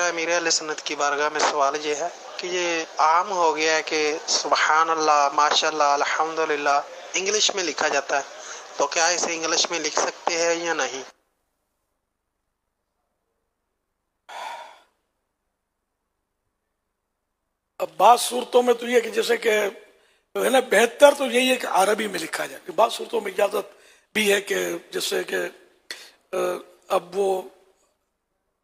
امیر اہل سنت کی بارگاہ میں سوال یہ ہے کہ یہ عام ہو گیا ہے کہ سبحان اللہ، ماشاء اللہ، الحمدللہ انگلش میں لکھا جاتا ہے، تو کیا اسے انگلش میں لکھ سکتے ہیں یا نہیں؟ اب بعض صورتوں میں تو یہ کہ جیسے کہ ہے نا، بہتر تو یہی ہے کہ عربی میں لکھا جائے، کہ بعض صورتوں میں اجازت بھی ہے کہ جیسے کہ اب وہ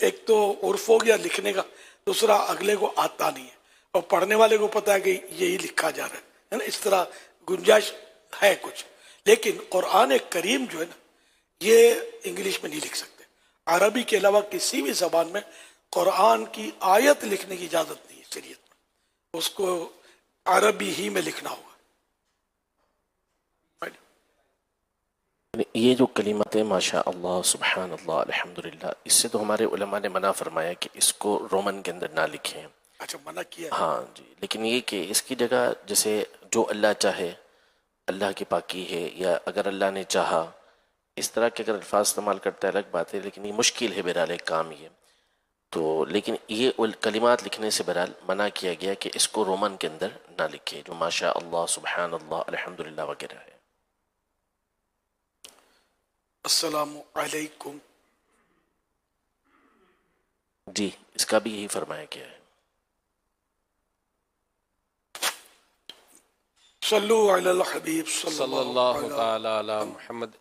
ایک تو عرف ہو گیا لکھنے کا، دوسرا اگلے کو آتا نہیں ہے اور پڑھنے والے کو پتا ہے کہ یہی لکھا جا رہا ہے نا، اس طرح گنجائش ہے کچھ. لیکن قرآن کریم جو ہے نا، یہ انگلش میں نہیں لکھ سکتے. عربی کے علاوہ کسی بھی زبان میں قرآن کی آیت لکھنے کی اجازت نہیں ہے شریعت میں، اس کو عربی ہی میں لکھنا ہوگا. یہ جو کلمات ہیں ماشاء اللہ، سبحان اللہ، الحمدللہ، اس سے تو ہمارے علماء نے منع فرمایا کہ اس کو رومن کے اندر نہ لکھیں. اچھا، منع کیا ہے. ہاں جی، لیکن یہ کہ اس کی جگہ جیسے جو اللہ چاہے، اللہ کی پاکی ہے، یا اگر اللہ نے چاہا، اس طرح کے اگر الفاظ استعمال کرتا ہے الگ بات ہے، لیکن یہ مشکل ہے بہرحال ایک کام یہ تو. لیکن یہ کلمات لکھنے سے بہرحال منع کیا گیا کہ اس کو رومن کے اندر نہ لکھے، جو ماشاء اللہ، سبحان اللہ، الحمدللہ وغیرہ ہے. السلام علیکم. جی، اس کا بھی یہی فرمایا گیا ہے. صلو علی الحبیب صلی صلی اللہ اللہ علیہ تعالی علی محمد.